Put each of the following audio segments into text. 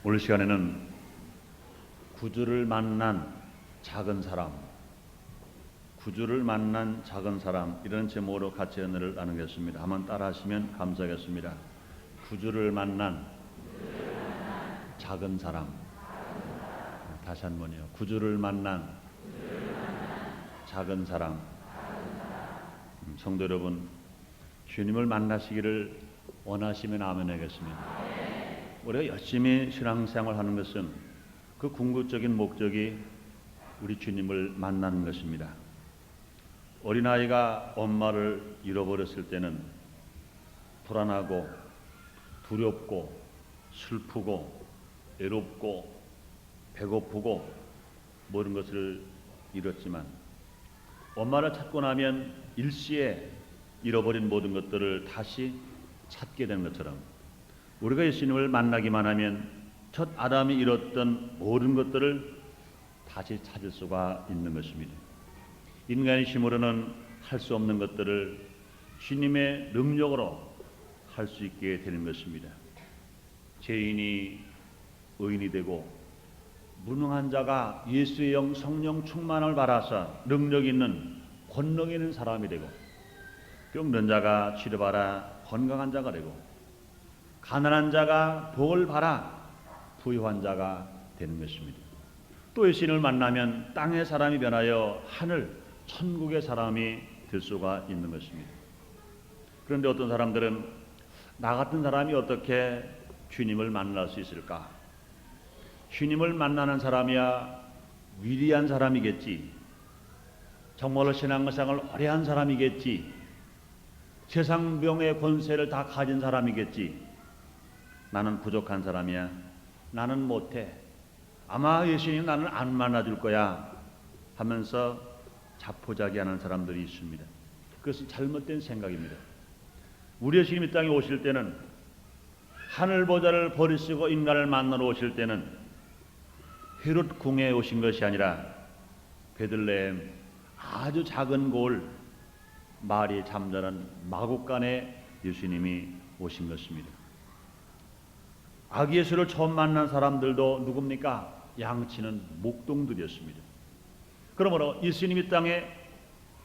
오늘 시간에는 구주를 만난 작은 사람, 구주를 만난 작은 사람, 이런 제목으로 같이 은혜를 나누겠습니다. 한번 따라하시면 감사하겠습니다. 구주를 만난 작은 사람. 다시 한 번요. 구주를 만난 작은 사람. 성도 여러분, 주님을 만나시기를 원하시면 아멘 하겠습니다. 우리가 열심히 신앙생활 하는 것은 그 궁극적인 목적이 우리 주님을 만나는 것입니다. 어린아이가 엄마를 잃어버렸을 때는 불안하고 두렵고 슬프고 외롭고 배고프고 모든 것을 잃었지만 엄마를 찾고 나면 일시에 잃어버린 모든 것들을 다시 찾게 되는 것처럼 우리가 예수님을 만나기만 하면 첫 아담이 잃었던 모든 것들을 다시 찾을 수가 있는 것입니다. 인간의 힘으로는 할 수 없는 것들을 주님의 능력으로 할 수 있게 되는 것입니다. 죄인이 의인이 되고 무능한 자가 예수의 영 성령 충만을 받아서 능력 있는 권능 있는 사람이 되고 병든 자가 치료받아 건강한 자가 되고 가난한 자가 복을 받아 부유한 자가 되는 것입니다. 또 예수님을 만나면 땅의 사람이 변하여 하늘 천국의 사람이 될 수가 있는 것입니다. 그런데 어떤 사람들은 나 같은 사람이 어떻게 주님을 만날 수 있을까? 주님을 만나는 사람이야 위대한 사람이겠지. 정말로 신앙생활을 오래 한 사람이겠지. 세상 명의 권세를 다 가진 사람이겠지. 나는 부족한 사람이야. 나는 못해. 아마 예수님 나는 안 만나줄 거야 하면서 자포자기하는 사람들이 있습니다. 그것은 잘못된 생각입니다. 우리 예수님 이 땅에 오실 때는 하늘 보좌를 버리시고 인간을 만나러 오실 때는 헤롯 궁에 오신 것이 아니라 베들레헴 아주 작은 골 마리에 잠자는 마국간에 예수님이 오신 것입니다. 아기 예수를 처음 만난 사람들도 누굽니까? 양치는 목동들이었습니다. 그러므로 예수님이 땅에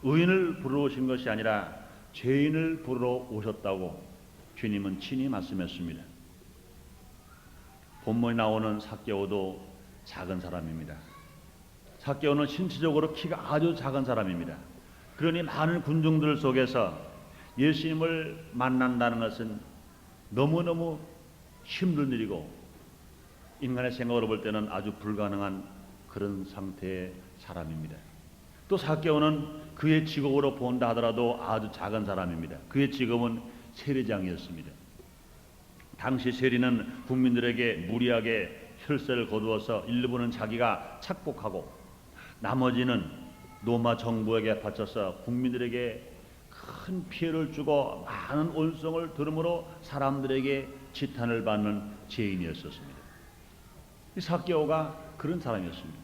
의인을 부르러 오신 것이 아니라 죄인을 부르러 오셨다고 주님은 친히 말씀했습니다. 본문에 나오는 삭개오도 작은 사람입니다. 삭개오는 신체적으로 키가 아주 작은 사람입니다. 그러니 많은 군중들 속에서 예수님을 만난다는 것은 너무너무 힘든 일이고 인간의 생각으로 볼 때는 아주 불가능한 그런 상태의 사람입니다. 또 삭개오는 그의 직업으로 본다 하더라도 아주 작은 사람입니다. 그의 직업은 세리장이었습니다. 당시 세리는 국민들에게 무리하게 혈세를 거두어서 일부는 자기가 착복하고 나머지는 로마 정부에게 바쳐서 국민들에게 큰 피해를 주고 많은 온성을 들음으로 사람들에게 지탄을 받는 죄인이었습니다. 이 삭개오가 그런 사람이었습니다.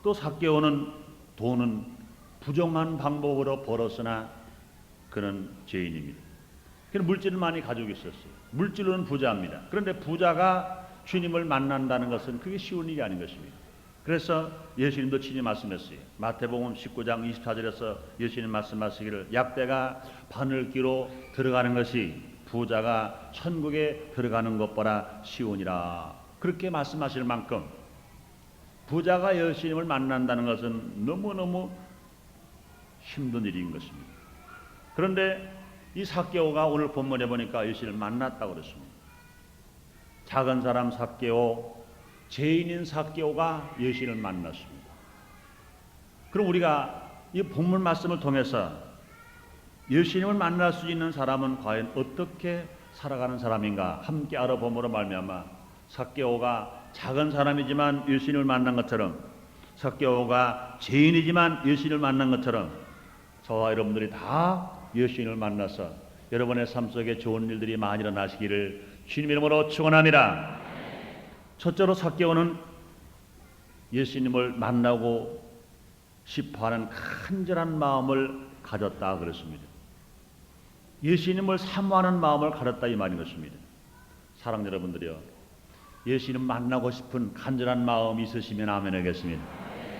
또 삭개오는 돈은 부정한 방법으로 벌었으나 그는 죄인입니다. 그는 물질을 많이 가지고 있었어요. 물질로는 부자입니다. 그런데 부자가 주님을 만난다는 것은 그게 쉬운 일이 아닌 것입니다. 그래서 예수님도 친히 말씀했어요. 마태복음 19장 24절에서 예수님 말씀하시기를 약대가 바늘기로 들어가는 것이 부자가 천국에 들어가는 것보다 쉬우니라. 그렇게 말씀하실 만큼 부자가 예수님을 만난다는 것은 너무너무 힘든 일인 것입니다. 그런데 이 삭개오가 오늘 본문에 보니까 예수님을 만났다고 그랬습니다. 작은 사람 삭개오, 죄인인 삭개오가 예수님을 만났습니다. 그럼 우리가 이 본문 말씀을 통해서 예수님을 만날 수 있는 사람은 과연 어떻게 살아가는 사람인가 함께 알아봄으로 말미암아 삭개오가 작은 사람이지만 예수님을 만난 것처럼 삭개오가 죄인이지만 예수님을 만난 것처럼 저와 여러분들이 다 예수님을 만나서 여러분의 삶 속에 좋은 일들이 많이 일어나시기를 주님 이름으로 축원합니다. 첫째로 삭개오는 예수님을 만나고 싶어하는 간절한 마음을 가졌다 그랬습니다. 예수님을 사모하는 마음을 가졌다 이 말인 것입니다. 사랑하는 여러분들이요, 예수님 만나고 싶은 간절한 마음이 있으시면 아멘 하겠습니다.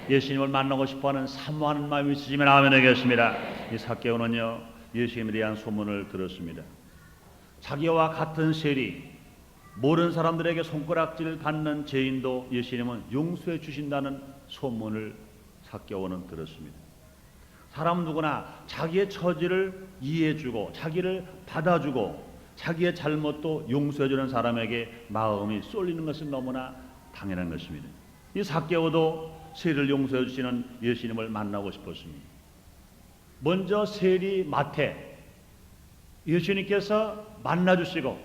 예수님을 만나고 싶어하는 사모하는 마음이 있으시면 아멘 하겠습니다. 이 삭개오는요 예수님에 대한 소문을 들었습니다. 자기와 같은 세리, 모르는 사람들에게 손가락질 받는 죄인도 예수님은 용서해 주신다는 소문을 삭개오는 들었습니다. 사람 누구나 자기의 처지를 이해해주고 자기를 받아주고 자기의 잘못도 용서해주는 사람에게 마음이 쏠리는 것은 너무나 당연한 것입니다. 이 삭개오도 세리를 용서해 주시는 예수님을 만나고 싶었습니다. 먼저 세리 마태, 예수님께서 만나주시고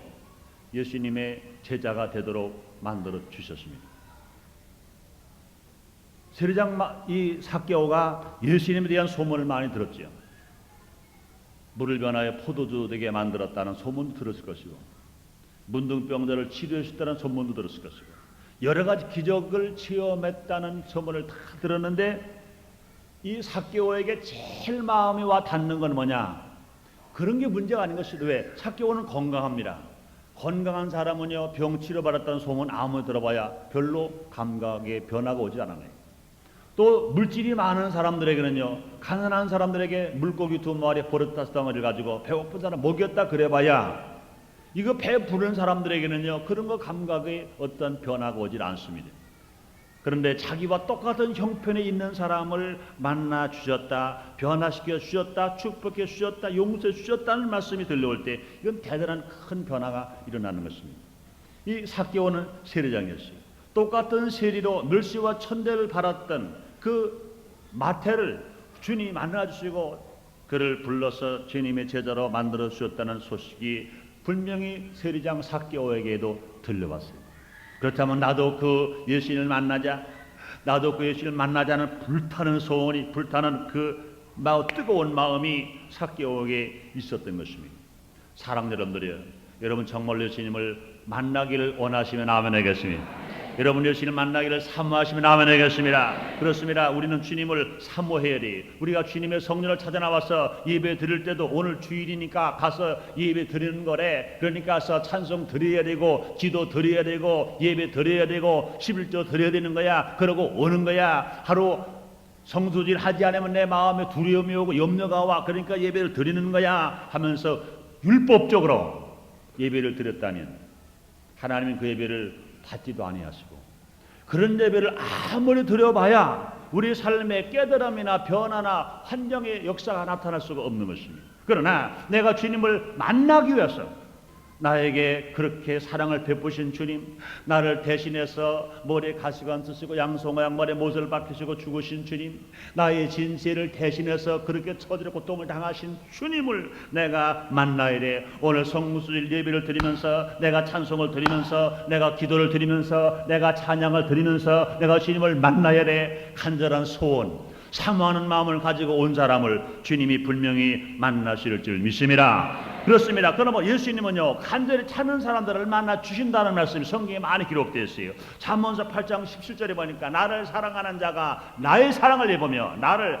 예수님의 제자가 되도록 만들어 주셨습니다. 세리장 이 삭개오가 예수님에 대한 소문을 많이 들었지요. 물을 변하여 포도주 되게 만들었다는 소문도 들었을 것이고, 문둥병자를 치료해 주셨다는 소문도 들었을 것이고, 여러 가지 기적을 체험했다는 소문을 다 들었는데, 이 삭개오에게 제일 마음이 와 닿는 건 뭐냐? 그런 게 문제가 아닌 것이죠. 왜? 삭개오는 건강합니다. 건강한 사람은요 병 치료받았다는 소문 아무리 들어봐야 별로 감각에 변화가 오지 않아요. 또 물질이 많은 사람들에게는요 가난한 사람들에게 물고기 2마리 보르타스 덩어리를 가지고 배고픈 사람 먹였다 그래봐야 이거 배 부른 사람들에게는요 그런 거 감각에 어떤 변화가 오질 않습니다. 그런데 자기와 똑같은 형편에 있는 사람을 만나 주셨다, 변화시켜 주셨다, 축복해 주셨다, 용서해 주셨다는 말씀이 들려올 때 이건 대단한 큰 변화가 일어나는 것입니다. 이 삭개오는 세리장이었어요. 똑같은 세리로 멸시와 천대를 받았던 그 마태를 주님이 만나 주시고 그를 불러서 주님의 제자로 만들어 주셨다는 소식이 분명히 세리장 삭개오에게도 들려왔어요. 그렇다면 나도 그 예수님을 만나자는 불타는 소원이, 불타는 그 뜨거운 마음이 삭개오에게 있었던 것입니다. 사랑하는 여러분들이요, 여러분 정말 예수님을 만나기를 원하시면 아멘 하겠습니다. 여러분 예수님 만나기를 사모하시면 아멘 하겠습니다. 그렇습니다. 우리는 주님을 사모해야 돼. 우리가 주님의 성령을 찾아 나와서 예배 드릴 때도 오늘 주일이니까 가서 예배 드리는 거래. 그러니까 가서 찬송 드려야 되고 기도 드려야 되고 예배 드려야 되고 11조 드려야 되는 거야. 그러고 오는 거야. 하루 성수질 하지 않으면 내 마음에 두려움이 오고 염려가 와. 그러니까 예배를 드리는 거야 하면서 율법적으로 예배를 드렸다면 하나님은 그 예배를 받지도 아니하시고, 그런 예배를 아무리 드려봐야 우리 삶의 깨달음이나 변화나 환경의 역사가 나타날 수가 없는 것입니다. 그러나 내가 주님을 만나기 위해서 나에게 그렇게 사랑을 베푸신 주님, 나를 대신해서 머리에 가시관 쓰시고 양송아 양말에 못을 박히시고 죽으신 주님, 나의 진실을 대신해서 그렇게 처지로 고통을 당하신 주님을 내가 만나야 돼. 오늘 성수일 예배를 드리면서, 내가 찬송을 드리면서, 내가 기도를 드리면서, 내가 찬양을 드리면서 내가 주님을 만나야 돼. 간절한 소원, 사모하는 마음을 가지고 온 사람을 주님이 분명히 만나실 줄 믿습니다. 그렇습니다. 그러면 예수님은요 간절히 찾는 사람들을 만나 주신다는 말씀이 성경에 많이 기록되어 있어요. 잠언서 8장 17절에 보니까 나를 사랑하는 자가 나의 사랑을 입으며 나를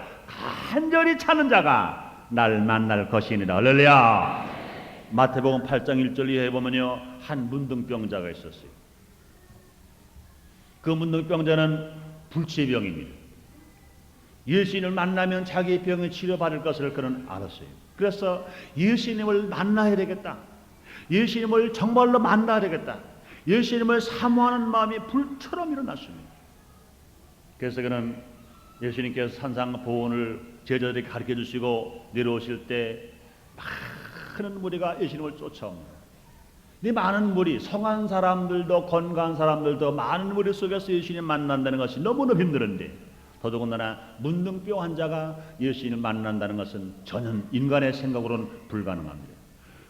간절히 찾는 자가 나를 만날 것이니라. 할렐루야. 마태복음 8장 1절 이하에 보면요 한 문둥병자가 있었어요. 그 문둥병자는 불치병입니다. 예수님을 만나면 자기의 병을 치료받을 것을 그는 알았어요. 그래서 예수님을 만나야 되겠다. 예수님을 정말로 만나야 되겠다. 예수님을 사모하는 마음이 불처럼 일어났습니다. 그래서 그는 예수님께서 산상 보훈을 제자들에게 가르쳐 주시고 내려오실 때 많은 무리가 예수님을 쫓아옵니다. 이 많은 무리, 성한 사람들도 건강한 사람들도 많은 무리 속에서 예수님 만난다는 것이 너무너무 힘들은데 더더군다나 문둥병 환자가 예수님을 만난다는 것은 전혀 인간의 생각으로는 불가능합니다.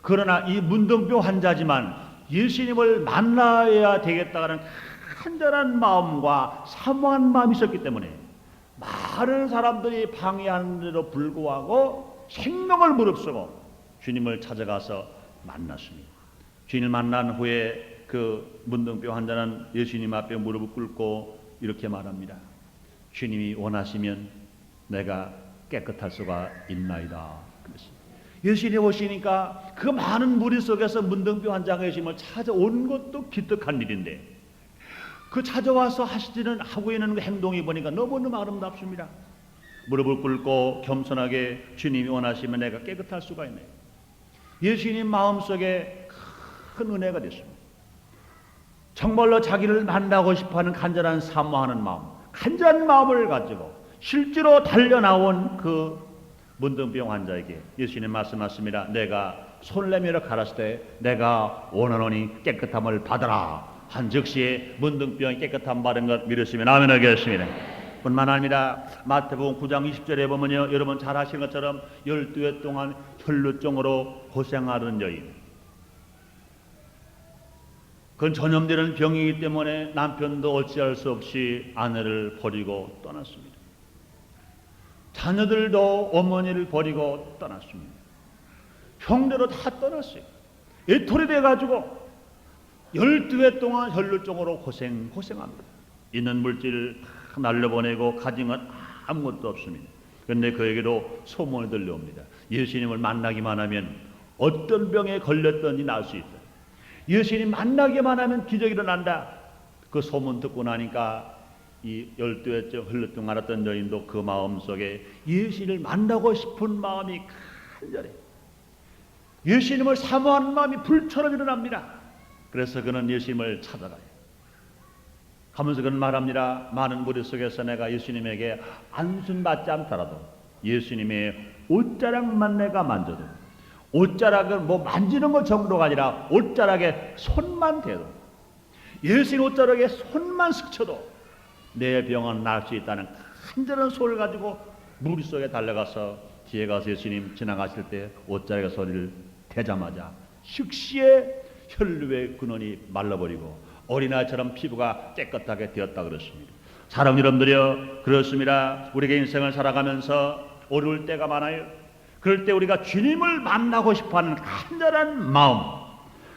그러나 이 문둥병 환자지만 예수님을 만나야 되겠다는 간절한 마음과 사모한 마음이 있었기 때문에 많은 사람들이 방해하는데도 불구하고 생명을 무릅쓰고 주님을 찾아가서 만났습니다. 주님을 만난 후에 그 문둥병 환자는 예수님 앞에 무릎을 꿇고 이렇게 말합니다. 주님이 원하시면 내가 깨끗할 수가 있나이다. 예수님이 오시니까 그 많은 무리 속에서 문둥병 환자가 예수님을 찾아온 것도 기특한 일인데 그 찾아와서 하고 있는 그 행동이 보니까 너무너무 아름답습니다. 무릎을 꿇고 겸손하게 주님이 원하시면 내가 깨끗할 수가 있네요. 예수님 마음속에 큰 은혜가 됐습니다. 정말로 자기를 만나고 싶어하는 간절한 사모하는 마음, 간절한 마음을 가지고 실제로 달려나온 그 문둥병 환자에게 예수님 말씀하십니다. 내가 손을 내밀어 가랐을 때 내가 원하노니 깨끗함을 받아라 한 즉시에 문둥병이 깨끗함 받은 것 믿으시면 아멘 하겠습니다. 뿐만 아니라 마태복음 9장 20절에 보면요, 여러분 잘 아시는 것처럼 12해 동안 혈루증으로 고생하던 여인, 그건 전염되는 병이기 때문에 남편도 어찌할 수 없이 아내를 버리고 떠났습니다. 자녀들도 어머니를 버리고 떠났습니다. 형제도 다 떠났어요. 애톨이 돼가지고 12해 동안 혈루증으로 고생합니다. 있는 물질을 날려보내고 가진 건 아무것도 없습니다. 그런데 그에게도 소문이 들려옵니다. 예수님을 만나기만 하면 어떤 병에 걸렸든지 나을 수 있다. 예수님 만나기만 하면 기적이 일어난다. 그 소문 듣고 나니까 이 12회째 혈루증 앓았던 여인도 그 마음속에 예수님을 만나고 싶은 마음이 간절해. 예수님을 사모하는 마음이 불처럼 일어납니다. 그래서 그는 예수님을 찾아가요. 하면서 그는 말합니다. 많은 무리 속에서 내가 예수님에게 안순받지 않더라도 예수님의 옷자락만 내가 만져도, 옷자락을 뭐 만지는 것 정도가 아니라 옷자락에 손만 대도, 예수님 옷자락에 손만 스쳐도 내 병은 나을 수 있다는 간절한 소리를 가지고 무리 속에 달려가서 뒤에 가서 예수님 지나가실 때 옷자락의 소리를 대자마자 즉시에 혈루의 근원이 말라버리고 어린아이처럼 피부가 깨끗하게 되었다 그렇습니다. 사랑 여러분들이여, 그렇습니다. 우리가 인생을 살아가면서 어려울 때가 많아요. 그럴 때 우리가 주님을 만나고 싶어하는 간절한 마음,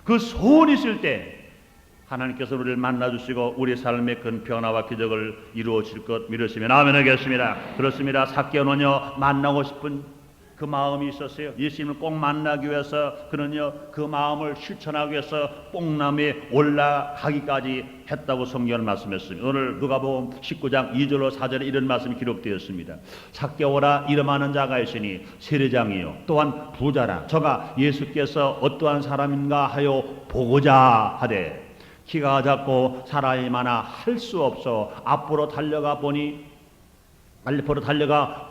그 소원이 있을 때 하나님께서 우리를 만나주시고 우리 삶의 큰 변화와 기적을 이루어 줄 것 믿으시면 아멘 하겠습니다. 그렇습니다. 삭개오는요, 만나고 싶은 그 마음이 있었어요. 예수님을 꼭 만나기 위해서 그는요, 그 마음을 실천하기 위해서 뽕나무에 올라가기까지 했다고 성경을 말씀했습니다. 오늘 누가복음 19장 2절로 4절에 이런 말씀이 기록되었습니다. 삭개오라 이름하는 자가 있으니 세례장이요 또한 부자라. 저가 예수께서 어떠한 사람인가 하여 보고자 하되 키가 작고 사람이 많아 할 수 없어 앞으로 달려가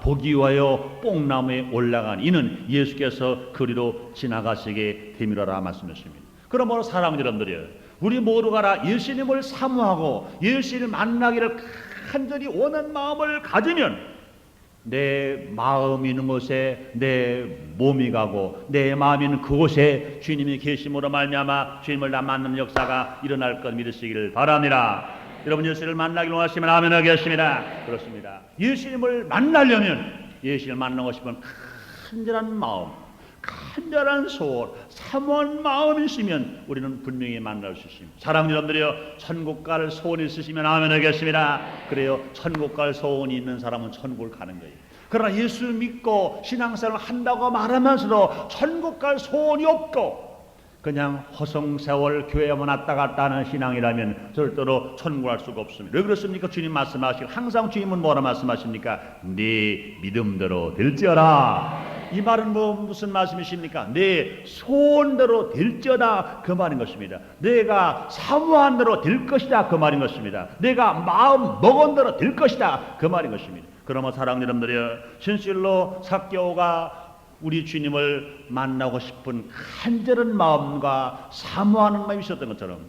보기 위하여 뽕나무에 올라간 이는 예수께서 그리로 지나가시게 되밀어라 말씀하십니다. 그러므로 사랑하는 여러분들이요, 우리 모두가 예수님을 사모하고 예수님을 만나기를 간절히 원하는 마음을 가지면 내 마음이 있는 곳에 내 몸이 가고 내 마음이 있는 그곳에 주님이 계심으로 말미암아 주님을 다 만나는 역사가 일어날 것 믿으시기를 바랍니다. 여러분 예수님을 만나기를 원하시면 아멘 하겠습니다. 그렇습니다. 예수님을 만나려면 예수님을 만나고 싶은 간절한 마음, 간절한 소원, 사모한 마음이 있으면 우리는 분명히 만날 수 있습니다. 사랑하는 여러분들이요, 천국 갈 소원이 있으시면 아멘 하겠습니다. 그래요, 천국 갈 소원이 있는 사람은 천국을 가는 거예요. 그러나 예수 믿고 신앙생활을 한다고 말하면서도 천국 갈 소원이 없고 그냥 허송세월 교회만 왔다 갔다 하는 신앙이라면 절대로 천국할 수가 없습니다. 왜 그렇습니까? 주님 말씀하시고 항상 주님은 뭐라 말씀하십니까? 네 믿음대로 될지어다. 이 말은 무슨 말씀이십니까? 내 소원대로 될지어다 그 말인 것입니다. 내가 사모한 대로 될 것이다 그 말인 것입니다. 내가 마음 먹은 대로 될 것이다 그 말인 것입니다. 그러면 사랑하는 여러분들이여, 진실로 삭개오가 우리 주님을 만나고 싶은 간절한 마음과 사모하는 마음이 있었던 것처럼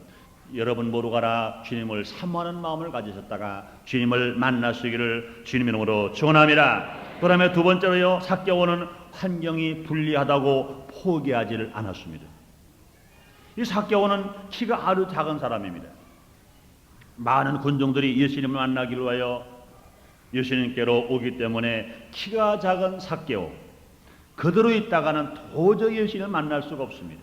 여러분 모두가 주님을 사모하는 마음을 가지셨다가 주님을 만나시기를 주님의 이름으로 축원합니다. 그다음에 두 번째로요, 삭개오는 환경이 불리하다고 포기하지를 않았습니다. 이 삭개오는 키가 아주 작은 사람입니다. 많은 군중들이 예수님을 만나기를 위하여 예수님께로 오기 때문에 키가 작은 삭개오, 그대로 있다가는 도저히 예수님을 만날 수가 없습니다.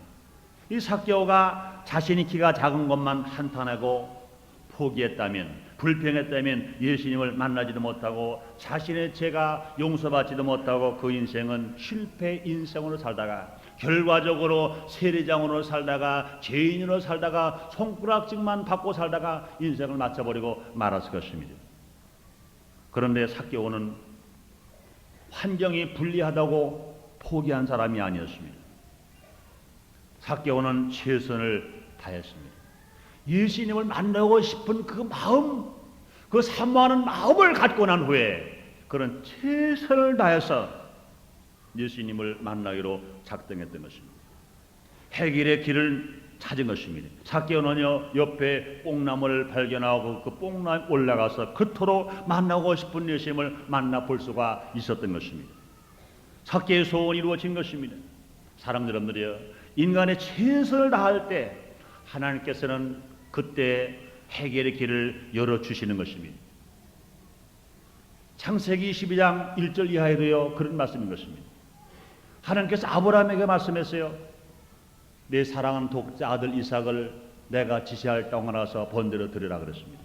이 삭개오가 자신이 키가 작은 것만 한탄하고 포기했다면, 불평했다면 예수님을 만나지도 못하고 자신의 죄가 용서받지도 못하고 그 인생은 실패 인생으로 살다가 결과적으로 세리장으로 살다가 죄인으로 살다가 손가락질만 받고 살다가 인생을 마쳐버리고 말았을 것입니다. 그런데 삭개오는 환경이 불리하다고 포기한 사람이 아니었습니다. 삭개오는 최선을 다했습니다. 예수님을 만나고 싶은 그 마음, 그 사모하는 마음을 갖고 난 후에 그런 최선을 다해서 예수님을 만나기로 작정했던 것입니다. 해길의 길을 찾은 것입니다. 삭개오는요 옆에 뽕나무를 발견하고 그 뽕나무에 올라가서 그토록 만나고 싶은 예수님을 만나볼 수가 있었던 것입니다. 삭개의 소원이 이루어진 것입니다. 사랑하는 여러분들이여, 인간의 최선을 다할 때 하나님께서는 그때 해결의 길을 열어주시는 것입니다. 창세기 22장 1절 이하에도요 그런 말씀인 것입니다. 하나님께서 아브라함에게 말씀했어요. 내 사랑하는 독자 아들 이삭을 내가 지시할 땅에 가서 번대로 드리라 그랬습니다.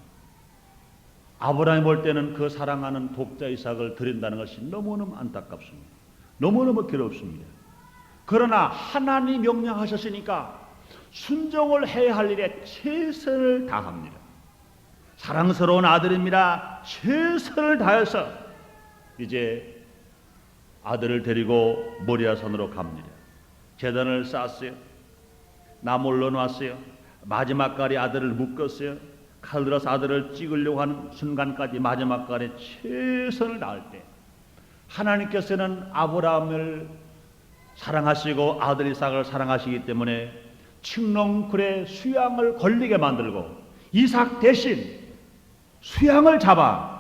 아브라함이 볼 때는 그 사랑하는 독자 이삭을 드린다는 것이 너무너무 안타깝습니다. 너무너무 괴롭습니다. 그러나 하나님이 명령하셨으니까 순종을 해야 할 일에 최선을 다합니다. 사랑스러운 아들입니다. 최선을 다해서 이제 아들을 데리고 모리아산으로 갑니다. 제단을 쌓았어요. 나무 올려놨어요. 마지막까지 아들을 묶었어요. 칼 들어서 아들을 찍으려고 하는 순간까지 마지막까지 최선을 다할 때 하나님께서는 아브라함을 사랑하시고 아들 이삭을 사랑하시기 때문에 칡렁굴에 수양을 걸리게 만들고 이삭 대신 수양을 잡아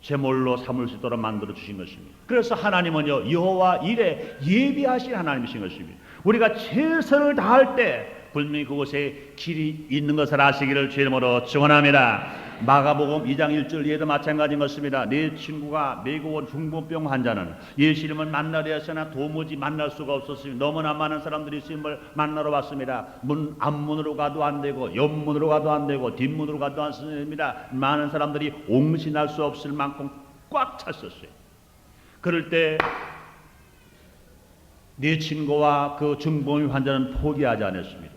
제물로 삼을 수 있도록 만들어 주신 것입니다. 그래서 하나님은요 여호와 일에 예비하신 하나님이신 것입니다. 우리가 최선을 다할 때 분명히 그곳에 길이 있는 것을 아시기를 주의 이름으로 축원합니다. 마가복음 2장 1절 이에도 마찬가지인 것입니다. 내 친구가 메고 온 중풍병 환자는 예수님을 만나려 했으나 도무지 만날 수가 없었으니 너무나 많은 사람들이 예수님을 만나러 왔습니다. 문 앞문으로 가도 안 되고 옆문으로 가도 안 되고 뒷문으로 가도 안 됩니다. 많은 사람들이 옹신할 수 없을 만큼 꽉 찼었어요. 그럴 때 내 친구와 그 중풍 환자는 포기하지 않았습니다.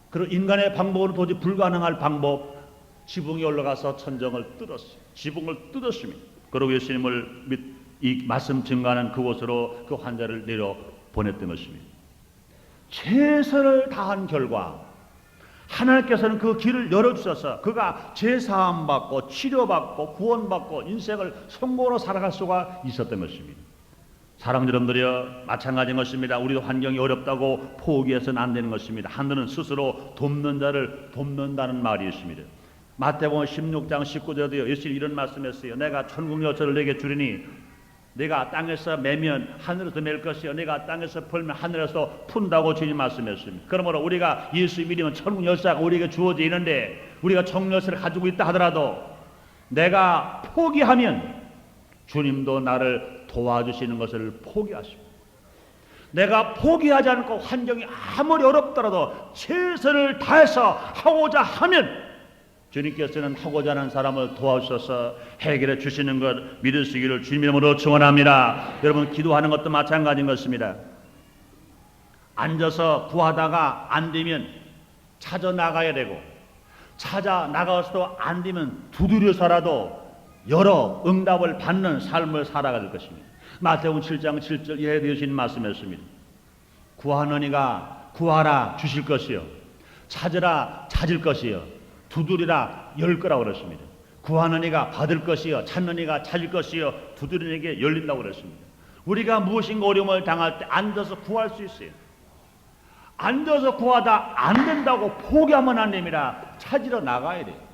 그리고 인간의 방법으로 도저히 불가능할 방법, 지붕에 올라가서 천정을 뜯었어요. 지붕을 뜯었습니다. 그리고 예수님을 이 말씀 증거하는 그곳으로 그 환자를 내려 보냈던 것입니다. 최선을 다한 결과 하나님께서는 그 길을 열어주셔서 그가 제사함받고 치료받고 구원받고 인생을 성공으로 살아갈 수가 있었던 것입니다. 사랑하는 여러분들이여, 마찬가지인 것입니다. 우리도 환경이 어렵다고 포기해서는 안 되는 것입니다. 하늘은 스스로 돕는 자를 돕는다는 말이 있습니다. 마태복음 16장 19절에도 예수님이 이런 말씀했어요. 내가 천국 여처를 내게 주리니 내가 땅에서 매면 하늘에서 맬 것이요 내가 땅에서 풀면 하늘에서 푼다고 주님 말씀했습니다. 그러므로 우리가 예수 믿으면 천국 열쇠가 우리에게 주어지는데 우리가 천국 열쇠를 가지고 있다 하더라도 내가 포기하면 주님도 나를 도와주시는 것을 포기하십니다. 내가 포기하지 않고 환경이 아무리 어렵더라도 최선을 다해서 하고자 하면 주님께서는 하고자 하는 사람을 도와주셔서 해결해 주시는 것 믿으시기를 주님 이름으로 축원합니다. 여러분, 기도하는 것도 마찬가지인 것입니다. 앉아서 구하다가 안 되면 찾아 나가야 되고 찾아 나가서도 안 되면 두드려서라도 여러 응답을 받는 삶을 살아가야 될 것입니다. 마태복음 7장 7절 이하에 되신 말씀이었습니다. 구하는 이가 구하라 주실 것이요 찾으라 찾을 것이요 두드리라 열 거라고 그랬습니다. 구하는 이가 받을 것이요 찾는 이가 찾을 것이요 두드리는 이에게 열린다고 그랬습니다. 우리가 무엇인가 어려움을 당할 때 앉아서 구할 수 있어요. 앉아서 구하다 안 된다고 포기하면 안 됩니다. 찾으러 나가야 돼요.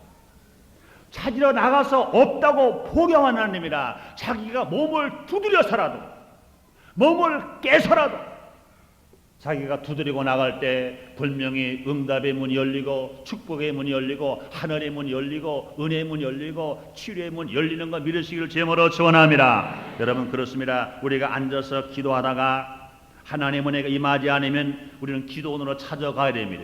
찾으러 나가서 없다고 포기하면 안 됩니다. 자기가 몸을 두드려서라도 몸을 깨서라도 자기가 두드리고 나갈 때 분명히 응답의 문이 열리고 축복의 문이 열리고 하늘의 문이 열리고 은혜의 문이 열리고 치료의 문이 열리는 거 믿으시기를 제모로 축원합니다. 여러분, 그렇습니다. 우리가 앉아서 기도하다가 하나님의 은혜가 임하지 않으면 우리는 기도원으로 찾아가야 됩니다.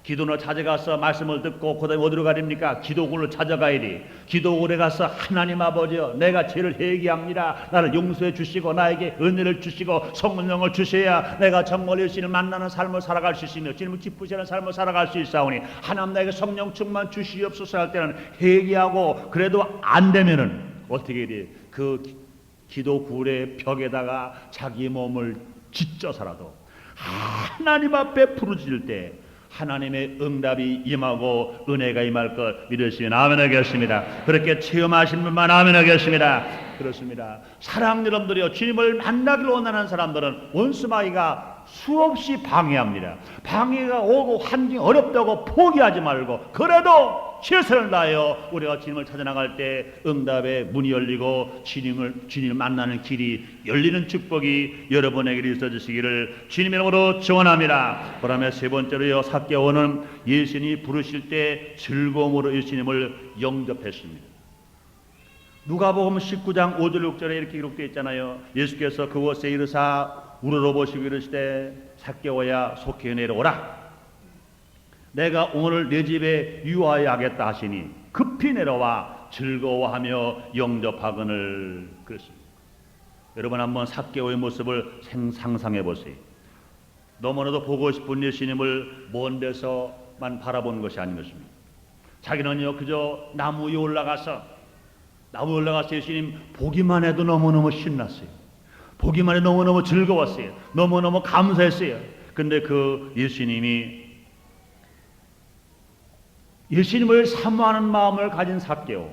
기도원을 찾아가서 말씀을 듣고 그 다음에 어디로 가렵니까? 기도굴을 찾아가야 돼. 기도굴에 가서 하나님 아버지여, 내가 죄를 회개합니다. 나를 용서해 주시고 나에게 은혜를 주시고 성령을 주셔야 내가 정말 예수님을 만나는 삶을 살아갈 수 있으며 주님을 기쁘시는 삶을 살아갈 수 있사오니 하나님 나에게 성령 충만 주시옵소서 할 때는 회개하고, 그래도 안 되면은 어떻게 돼? 그 기도굴의 벽에다가 자기 몸을 짓져서라도 하나님 앞에 부르짖을 때 하나님의 응답이 임하고 은혜가 임할 것 믿으시면 아멘 하겠습니다. 그렇게 체험하신 분만 아멘 하겠습니다. 그렇습니다. 사랑하는 여러분들이요, 주님을 만나기를 원하는 사람들은 원수마귀가 수없이 방해합니다. 방해가 오고 환경이 어렵다고 포기하지 말고, 그래도 최선을 다하여 우리가 주님을 찾아나갈 때 응답의 문이 열리고 주님을 만나는 길이 열리는 축복이 여러분에게 있어 주시기를 주님의 이름으로 축원합니다. 그다음에 세 번째로요, 삭개오는 예수님이 부르실 때 즐거움으로 예수님을 영접했습니다. 누가복음 19장 5절 6절에 이렇게 기록되어 있잖아요. 예수께서 그곳에 이르사 우러러보시고 이르시되 삭개오야 속히 내려오라. 내가 오늘 내 집에 유하여 하겠다 하시니 급히 내려와 즐거워하며 영접하거늘. 그랬습니다. 여러분 한번 삭개오의 모습을 상상해 보세요. 너무나도 보고 싶은 예수님을 먼 데서만 바라본 것이 아닌 것입니다. 자기는요 그저 나무 위에 올라가서 예수님 보기만 해도 너무너무 신났어요. 보기만 해도 너무너무 즐거웠어요. 너무너무 감사했어요. 근데 그 예수님을 사모하는 마음을 가진 삭개오,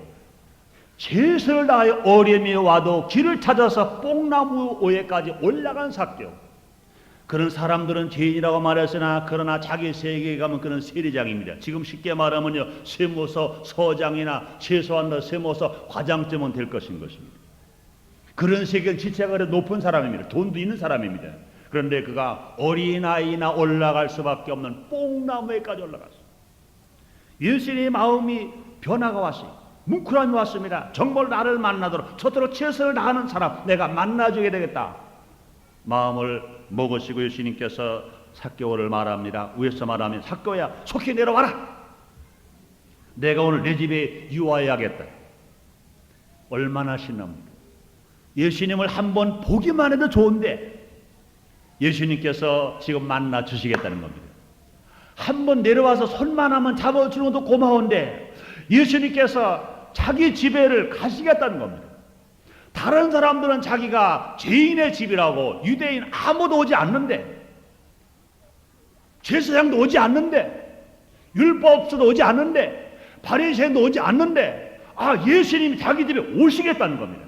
최선을 다하여 어려움이 와도 길을 찾아서 뽕나무 위에까지 올라간 삭개오. 그런 사람들은 죄인이라고 말했으나 그러나 자기 세계에 가면 그는 세리장입니다. 지금 쉽게 말하면요, 세무서 서장이나 최소한 세무서 과장쯤은 될 것인 것입니다. 그런 세계 지체가 높은 사람입니다. 돈도 있는 사람입니다. 그런데 그가 어린아이나 올라갈 수밖에 없는 뽕나무에까지 올라갔어요. 예수님의 마음이 변화가 왔어요. 뭉클함이 왔습니다. 정말 나를 만나도록 저토록 최선을 다하는 사람 내가 만나주게 되겠다. 마음을 먹으시고 예수님께서 삭개오를 말합니다. 위에서 말하면 삭개오야 속히 내려와라. 내가 오늘 내 집에 유하여야겠다. 얼마나 신납니까? 예수님을 한번 보기만 해도 좋은데 예수님께서 지금 만나 주시겠다는 겁니다. 한번 내려와서 손만 하면 잡아주는 것도 고마운데 예수님께서 자기 집에를 가시겠다는 겁니다. 다른 사람들은 자기가 죄인의 집이라고, 유대인 아무도 오지 않는데, 제사장도 오지 않는데, 율법서도 오지 않는데, 바리새인도 오지 않는데, 예수님이 자기 집에 오시겠다는 겁니다.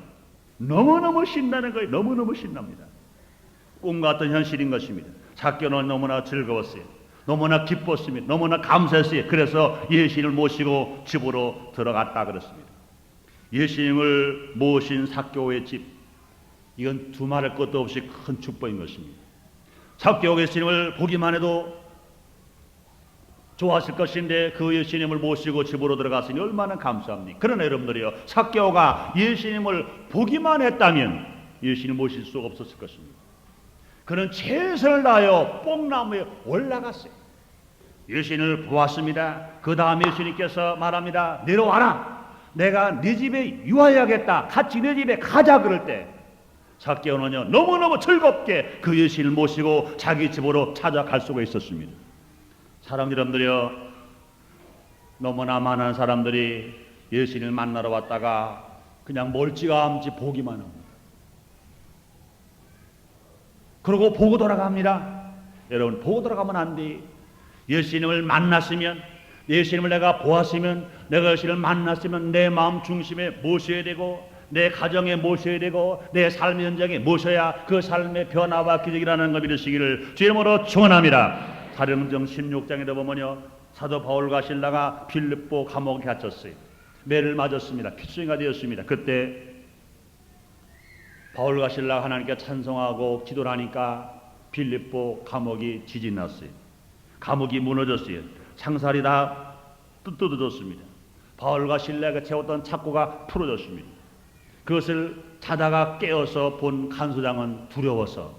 너무너무 신나는 거예요. 너무너무 신납니다. 꿈 같은 현실인 것입니다. 삭개오는 너무나 즐거웠어요. 너무나 기뻤습니다. 너무나 감사했어요. 그래서 예수님을 모시고 집으로 들어갔다 그랬습니다. 예수님을 모신 삭개오의 집, 이건 두말할 것도 없이 큰 축복인 것입니다. 삭개오가 예수님을 보기만 해도 좋았을 것인데 그 예수님을 모시고 집으로 들어갔으니 얼마나 감사합니까? 그러나 여러분들이요, 삭개오가 예수님을 보기만 했다면 예수님을 모실 수가 없었을 것입니다. 그는 최선을 다하여 뽕나무에 올라갔어요. 예수님을 보았습니다. 그 다음에 예수님께서 말합니다. 내려와라. 내가 네 집에 유하여야겠다. 같이 네 집에 가자. 그럴 때 삭개오는요 너무너무 즐겁게 그 예수님을 모시고 자기 집으로 찾아갈 수가 있었습니다. 사랑하는 여러분들이요, 너무나 많은 사람들이 예수님을 만나러 왔다가 그냥 멀찌감치 보기만 합니다. 그리고 보고 돌아갑니다. 여러분, 보고 돌아가면 안 돼. 예수님을 만났으면, 예수님을 내가 보았으면, 내가 예수님을 만났으면 내 마음 중심에 모셔야 되고, 내 가정에 모셔야 되고, 내 삶의 현장에 모셔야 그 삶의 변화와 기적이라는 걸 믿으시기를 주님으로 축원합니다. 사도행전 16장에도 보면요, 사도 바울과 실라가 빌립보 감옥에 갇혔어요. 매를 맞았습니다. 피순이가 되었습니다. 그때 바울과 실라가 하나님께 찬송하고 기도를 하니까 빌립보 감옥이 지진 났어요. 감옥이 무너졌어요. 창살이 다 뜯어졌습니다. 바울과 실라가 채웠던 착고가 풀어졌습니다. 그것을 자다가 깨어서 본 간수장은 두려워서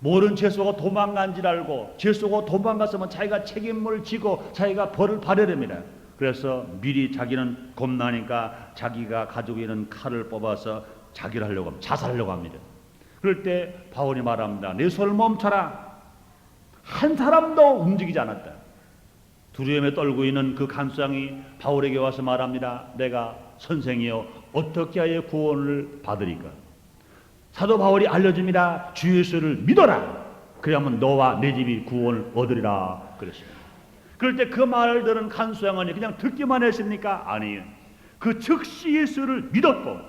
모른 죄수가 도망간 줄 알고 죄수가 도망갔으면 자기가 책임을 지고 자기가 벌을 받아야 됩니다. 그래서 미리 자기는 겁나니까 자기가 가지고 있는 칼을 뽑아서 자기를 하려고 합니다. 자살하려고 합니다. 그럴 때 바울이 말합니다. 내 손을 멈춰라. 한 사람도 움직이지 않았다. 두려움에 떨고 있는 그 간수장이 바울에게 와서 말합니다. 내가 선생이여 어떻게 하여 구원을 받으리까? 사도 바울이 알려줍니다. 주 예수를 믿어라. 그러면 너와 내 집이 구원을 얻으리라 그랬습니다. 그럴 때 그 말을 들은 간수장은 그냥 듣기만 했습니까? 아니에요. 그 즉시 예수를 믿었고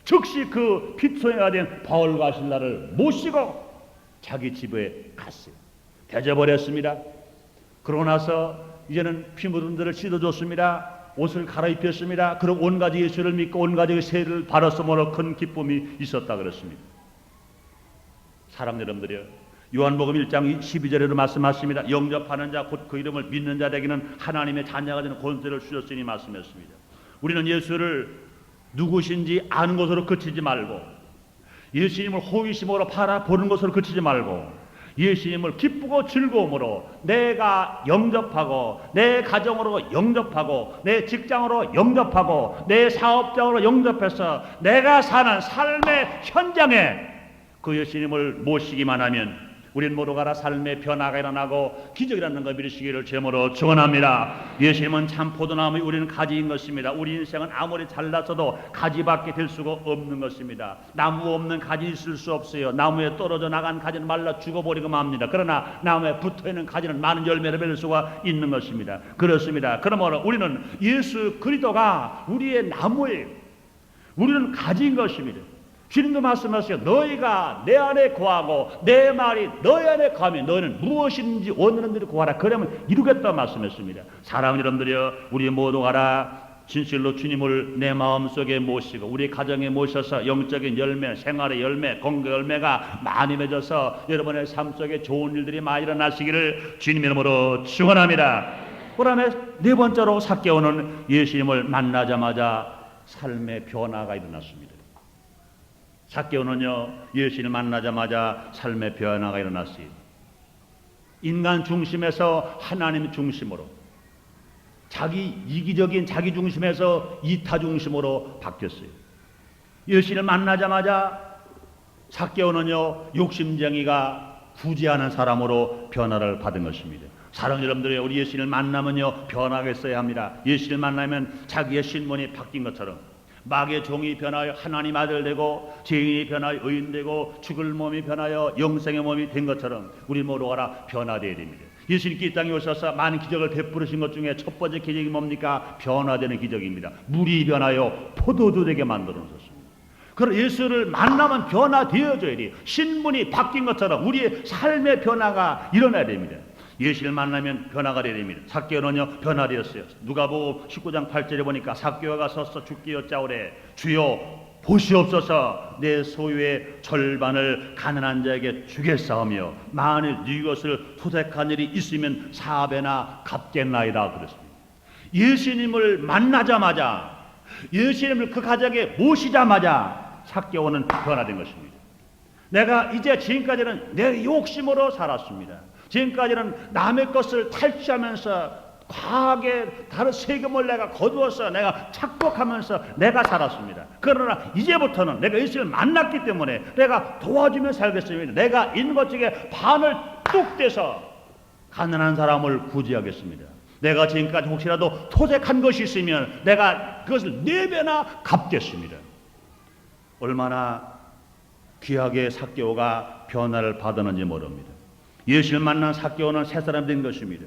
즉시 그 피투성이가 된 바울과 실라를 모시고 자기 집에 갔어요. 대접버렸습니다. 그러고 나서 이제는 피 묻은 데를 씻어줬습니다. 옷을 갈아입혔습니다. 그리고 온 가지 예수를 믿고 온 가지 세를 바랐으므로 큰 기쁨이 있었다 그랬습니다. 사랑 여러분들이요, 요한복음 1장 12절에도 말씀하십니다. 영접하는 자 곧 그 이름을 믿는 자에게는 하나님의 자녀가 되는 권세를 주셨으니 말씀했습니다. 우리는 예수를 누구신지 아는 것으로 그치지 말고 예수님을 호기심으로 바라보는 것으로 그치지 말고 예수님을 기쁘고 즐거움으로 내가 영접하고 내 가정으로 영접하고 내 직장으로 영접하고 내 사업장으로 영접해서 내가 사는 삶의 현장에 그 예수님을 모시기만 하면 우린 모두가 삶의 변화가 일어나고 기적이라는 걸 믿으시기를 제모로 축원합니다. 예수님은 참 포도나무, 우리는 가지인 것입니다. 우리 인생은 아무리 잘났어도 가지밖에 될 수가 없는 것입니다. 나무 없는 가지 있을 수 없어요. 나무에 떨어져 나간 가지는 말라 죽어버리고 맙니다. 그러나 나무에 붙어있는 가지는 많은 열매를 맺을 수가 있는 것입니다. 그렇습니다. 그러므로 우리는 예수 그리스도가 우리의 나무예요. 우리는 가지인 것입니다. 주님도 말씀하세요. 너희가 내 안에 거하고 내 말이 너희 안에 거하면 너희는 무엇인지 원하는 대로 구하라. 그러면 이루겠다 말씀했습니다. 사랑하는 여러분들이여, 우리 모두가 진실로 주님을 내 마음속에 모시고 우리 가정에 모셔서 영적인 열매, 생활의 열매, 공개 열매가 많이 맺어서 여러분의 삶 속에 좋은 일들이 많이 일어나시기를 주님 이름으로 축원합니다. 그다음에 네 번째로 삭개오는 예수님을 만나자마자 삶의 변화가 일어났습니다. 삭개오는요, 예수님을 만나자마자 삶의 변화가 일어났어요. 인간 중심에서 하나님 중심으로, 자기 이기적인 자기 중심에서 이타 중심으로 바뀌었어요. 예수님을 만나자마자 삭개오는요, 욕심쟁이가 구제하는 사람으로 변화를 받은 것입니다. 사랑 여러분들이 우리 예수님을 만나면요, 변화가 있어야 합니다. 예수님을 만나면 자기의 신분이 바뀐 것처럼 마귀의 종이 변하여 하나님 아들 되고 죄인이 변하여 의인 되고 죽을 몸이 변하여 영생의 몸이 된 것처럼 우리 모두가 변화되어야 됩니다. 예수님께 이 땅에 오셔서 많은 기적을 베푸신 것 중에 첫 번째 기적이 뭡니까? 변화되는 기적입니다. 물이 변하여 포도주 되게 만들어 놓으셨습니다. 그럼 예수를 만나면 변화되어져야 돼요. 신분이 바뀐 것처럼 우리의 삶의 변화가 일어나야 됩니다. 예수를 만나면 변화가 되야 됩니다. 삭개오는요, 변화되었어요. 누가복음 19장 8절에 보니까 삭개오가 서서 죽기 여짜오래 주여 보시옵소서, 내 소유의 절반을 가난한 자에게 주겠사오며 만일 이것을 토색한 일이 있으면 4배나 갚겠나이다 그랬습니다. 예수님을 만나자마자, 예수님을 그 가정에 모시자마자 삭개오는 변화된 것입니다. 내가 이제 지금까지는 내 욕심으로 살았습니다. 지금까지는 남의 것을 탈취하면서 과하게 다른 세금을 내가 거두어서 내가 착복하면서 내가 살았습니다. 그러나 이제부터는 내가 예수를 만났기 때문에 내가 도와주며 살겠습니다. 내가 있는 것 중에 반을 뚝 떼서 가난한 사람을 구제하겠습니다. 내가 지금까지 혹시라도 토색한 것이 있으면 내가 그것을 4배나 갚겠습니다. 얼마나 귀하게 삭개오가 변화를 받았는지 모릅니다. 예수를 만난 삭개오는 새 사람이 된 것입니다.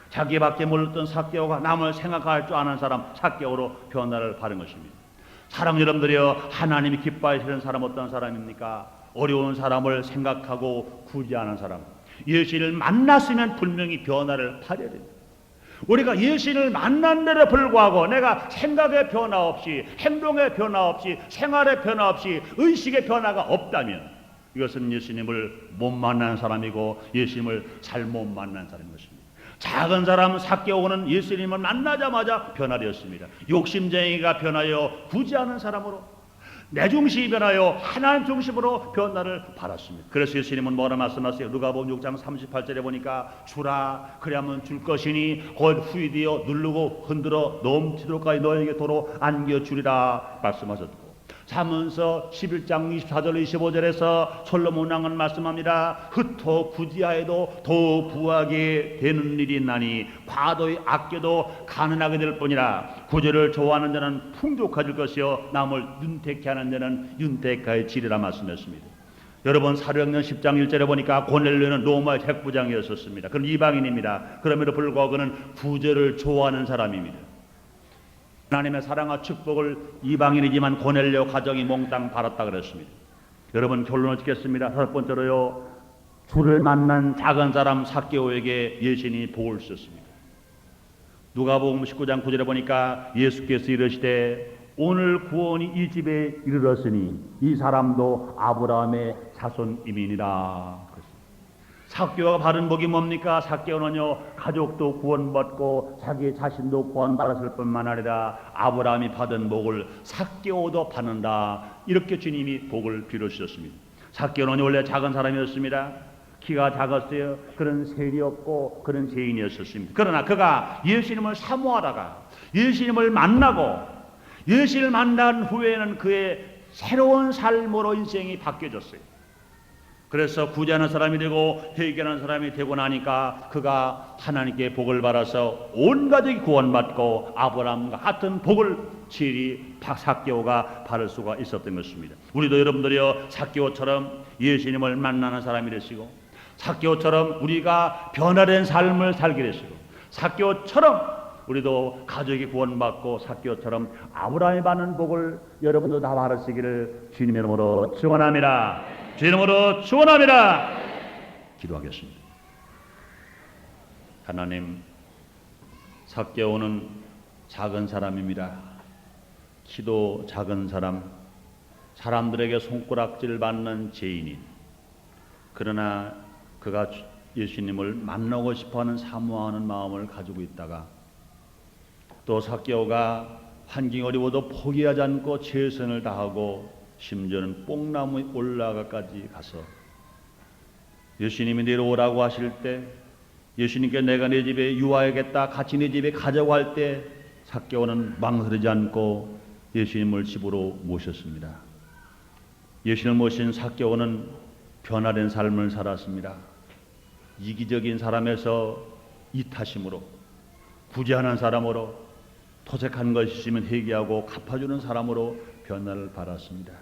자기밖에 몰랐던 삭개오가 남을 생각할 줄 아는 사람, 삭개오로 변화를 받은 것입니다. 사랑 여러분들이여, 하나님이 기뻐하시는 사람 어떤 사람입니까? 어려운 사람을 생각하고 구제하는 사람. 예수를 만났으면 분명히 변화를 받아야 됩니다. 우리가 예수를 만난 데에 불구하고 내가 생각의 변화 없이, 행동의 변화 없이, 생활의 변화 없이, 의식의 변화가 없다면 이것은 예수님을 못 만난 사람이고 예수님을 잘못 만난 사람인 것입니다. 작은 사람 삭개오는 예수님을 만나자마자 변화되었습니다. 욕심쟁이가 변하여 구제하는 사람으로, 내 중심이 변하여 하나님 중심으로 변화를 받았습니다. 그래서 예수님은 뭐라 말씀하세요? 누가복음 6장 38절에 보니까 주라 그리하면 줄 것이니 곧 후이되어 누르고 흔들어 넘치도록까지 너에게 도로 안겨주리라 말씀하셨고, 잠언서 11장 24절 25절에서 솔로몬 왕은 말씀합니다. 흩어 부지하여도 더 부하게 되는 일이 있나니 과도히 아껴도 가난하게 될 뿐이라. 구제를 좋아하는 자는 풍족해질 것이요 남을 윤택케 하는 자는 윤택해지리라 말씀했습니다. 여러분, 사도행전 10장 1절에 보니까 고넬료는 로마의 핵부장이었습니다. 그럼 이방인입니다. 그럼에도 불구하고 그는 구제를 좋아하는 사람입니다. 하나님의 사랑과 축복을 이방인이지만 고넬료 가정이 몽땅 받았다 그랬습니다. 여러분, 결론을 짓겠습니다. 첫 번째로요, 주를 만난 작은 사람 삭개오에게 예수님이 복을 주셨습니다. 누가복음 19장 9절에 보니까 예수께서 이르시되 오늘 구원이 이 집에 이르렀으니 이 사람도 아브라함의 자손임이니라. 삭개오가 받은 복이 뭡니까? 삭개오는요, 가족도 구원받고 자기 자신도 구원받았을 뿐만 아니라 아브라함이 받은 복을 삭개오도 받는다. 이렇게 주님이 복을 빌어주셨습니다. 삭개오는 원래 작은 사람이었습니다. 키가 작았어요. 그런 세리 없고 그런 죄인이었습니다. 그러나 그가 예수님을 사모하다가 예수님을 만나고 예수님을 만난 후에는 그의 새로운 삶으로 인생이 바뀌어졌어요. 그래서 구제하는 사람이 되고 회개하는 사람이 되고 나니까 그가 하나님께 복을 받아서 온 가족이 구원받고 아브라함과 같은 복을 지리 삭개오가 받을 수가 있었던 것입니다. 우리도 여러분들이요, 삭개오처럼 예수님을 만나는 사람이 되시고 삭개오처럼 우리가 변화된 삶을 살게 되시고 삭개오처럼 우리도 가족이 구원받고 삭개오처럼 아브라함이 받는 복을 여러분도 다 받으시기를 주님의 이름으로 축원합니다. 주의 이름으로 축원합니다. 기도하겠습니다. 하나님, 삭개오는 작은 사람입니다. 키도 작은 사람, 사람들에게 손가락질 받는 죄인인, 그러나 그가 예수님을 만나고 싶어하는 사모하는 마음을 가지고 있다가 또 삭개오가 환경이 어려워도 포기하지 않고 최선을 다하고 심지어는 뽕나무에 올라가까지 가서 예수님이 내려오라고 하실 때, 예수님께 내가 내 집에 유하야겠다, 같이 내 집에 가자고 할 때 삭개오는 망설이지 않고 예수님을 집으로 모셨습니다. 예수님을 모신 삭개오는 변화된 삶을 살았습니다. 이기적인 사람에서 이타심으로, 구제하는 사람으로, 토색한 것이 있으면 회개하고 갚아주는 사람으로 변화를 받았습니다.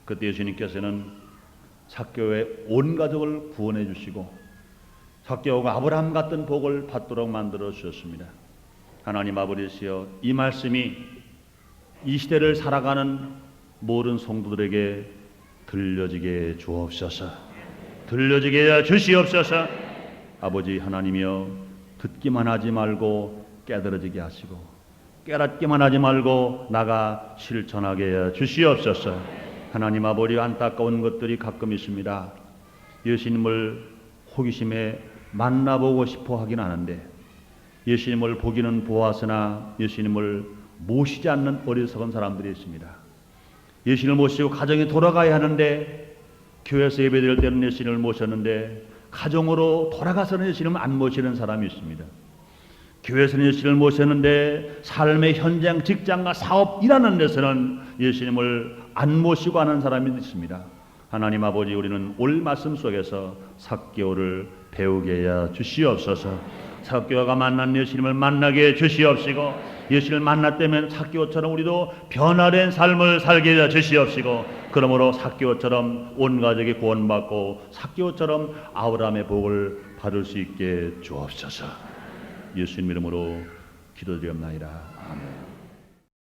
그때 예수님께서는 삭개오의 온 가족을 구원해 주시고 삭개오가 아브라함 같은 복을 받도록 만들어 주셨습니다. 하나님 아버지시여, 이 말씀이 이 시대를 살아가는 모든 성도들에게 들려지게 주옵소서. 들려지게 해 주시옵소서. 아버지 하나님이여, 듣기만 하지 말고 깨달아지게 하시고 깨닫기만 하지 말고 나가 실천하게 해 주시옵소서. 하나님 아버지, 안타까운 것들이 가끔 있습니다. 예수님을 호기심에 만나보고 싶어 하긴 하는데 예수님을 보기는 보았으나 예수님을 모시지 않는 어리석은 사람들이 있습니다. 예수님을 모시고 가정에 돌아가야 하는데 교회에서 예배드릴 때는 예수님을 모셨는데 가정으로 돌아가서는 예수님을 안 모시는 사람이 있습니다. 교회에서는 예수님을 모셨는데 삶의 현장, 직장과 사업, 일하는 데서는 예수님을 안 모시고 하는 사람이 있습니다. 하나님 아버지, 우리는 올 말씀 속에서 삭개오를 배우게 해 주시옵소서. 삭개오가 만난 예수님을 만나게 해 주시옵시고 예수님을 만났다면 삭개오처럼 우리도 변화된 삶을 살게 해 주시옵시고 그러므로 삭개오처럼 온 가족이 구원받고 삭개오처럼 아브라함의 복을 받을 수 있게 주옵소서. 예수님 이름으로 기도드리옵나이다. 아멘.